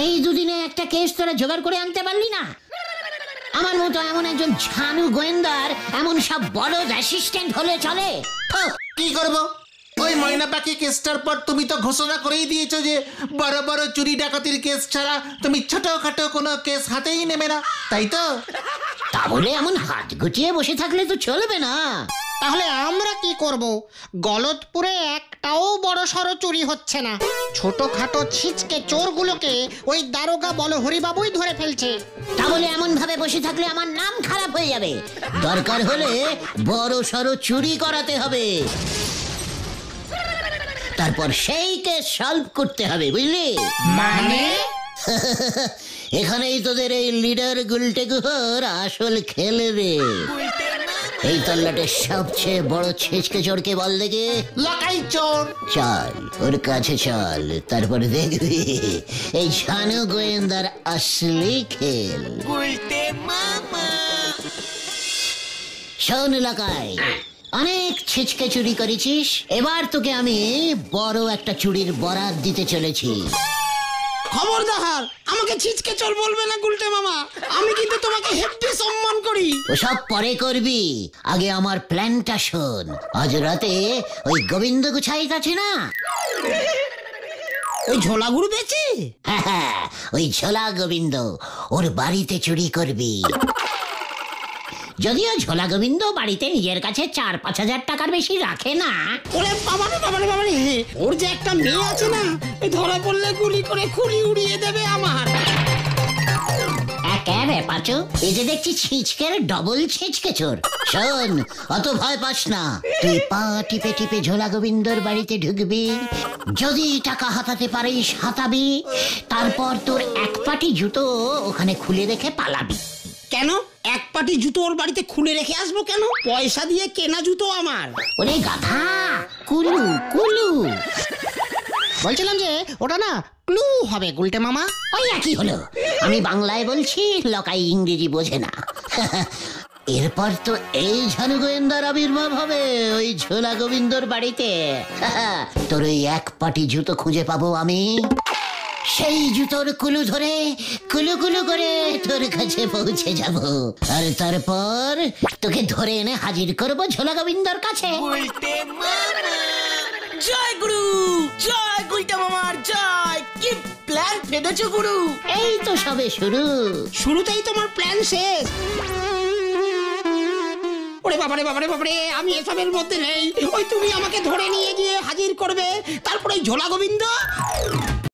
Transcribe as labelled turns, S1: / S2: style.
S1: এই দুদিনে একটা কেস তোরা জোগাড় করে আনতে পারলি না? আমার মতো এমন একজন ঝানু গোয়েন্দার এমন সব বড় অ্যাসিস্ট্যান্ট হলে চলে?
S2: কি করব? ওই ময়না পাখি কেসটার পর তুমি তো ঘোষণা করেই দিয়েছো যে বড় বড় চুরি ডাকাতির কেস ছাড়া তুমি ছোটখাটো কোনো কেস হাতেই নেবে না, তাই তো?
S1: তা বলে এমন হাত গুটিয়ে বসে থাকলে তো চলবে না।
S3: তাহলে আমরা কি করব? গলতপুরে একটাও বড় সড়ো চুরি হচ্ছে না। ছোটখাটো ছিচকে চোরগুলোকে ওই দারোগা বলহরিবাবুই ধরে ফেলছে।
S1: তা বলে এমন ভাবে বসে থাকলে আমার নাম খারাপ হয়ে যাবে। দরকার হলে বড় সড়ো চুরি করাতে হবে, তারপর সেই কেস সলভ করতে হবে, বুঝলি?
S3: মানে
S1: এখানেই তোদের এই লিডার গুলটে গুহর আসল খেল রে। এই তল্লাটের সবচেয়ে বড় ছেচকে চোরকে বল দেখে।
S2: লাকাই চোর।
S1: চল ওর কাছে চল, তারপরে দেখবি এই ঝানু গোয়েন্দার আসলি খেল। শোন লাকাই, অনেক ছিচকে চুরি করেছিস, এবার তোকে আমি বড় একটা চুরির বরাত দিতে চলেছি।
S3: খবরদার আমাকে ছিচকে চোর বলবে না গুলটে মামা, আমি কিন্তু তোমাকে হেব্বি সম্মান করি।
S1: ওসব পরে করবি, আগে আমার প্ল্যানটা শোন। আজ রাতে ওই গোবিন্দ গুছাইত আছে না,
S3: ওই ঝোলাগুড়ু বেচে?
S1: হ্যাঁ, ওই ঝোলা গোবিন্দ, ওর বাড়িতে চুরি করবি। যদিও ঝোলা গোবিন্দ বাড়িতে নিজের কাছে 4-5 হাজার টাকার বেশি রাখে না।
S3: ওরে বাবারে বাবারে বাবারে, ওর যে একটা মেয়ে আছে না, এই ধরা পড়লে গুলি করে খুলি উড়িয়ে দেবে আমার।
S1: একেবারে পাচু, এই যে দেখছি ছিচকের ডবল ছিচকে চোর। শোন, অত ভয় পাস না, তুই পা টিপে টিপে ঝোলা গোবিন্দর বাড়িতে ঢুকবি, যদি টাকা হাতাতে পারিস হাতাবি, তারপর তোর এক পাটি জুতো ওখানে খুলে রেখে পালাবি।
S3: কেন এক পাটি জুতো ওর বাড়িতে খুলে রেখে আসবো কেন? পয়সা দিয়ে কেনা জুতো আমার।
S1: ওরে গাধা, কুলু কুলু।
S3: বলছিলাম যে ওটা না ক্লু হবে গুলটে মামা।
S1: ওই একই হলো, আমি বাংলায় বলছি, লকাই ইংরেজি বোঝে না। এরপর তো এই ঝানু গোয়েন্দার আবির্ভাব হবে ওই ঝোলা গোবিন্দর বাড়িতে। তোর ওই এক পাটি জুতো খুঁজে পাবো আমি, সেই জুতোর কুলু ধরে কুলু কুলু করে তোর কাছে পৌঁছে যাব, আর তারপর তোকে ধরে এনে হাজির করব ঝোলা গোবিন্দর কাছে।
S4: জয় গুরু, জয় গুলটে মামার জয়। কি প্ল্যান ফেলেছো গুরু?
S1: এই তো সবে শুরু।
S3: শুরুতেই তোমার প্ল্যান শেষ? ওরে বাবারে বাবারে বাবারে, আমি এসবের মধ্যে নেই। ওই তুমি আমাকে ধরে নিয়ে গিয়ে হাজির করবে, তারপরে ঝোলা গোবিন্দ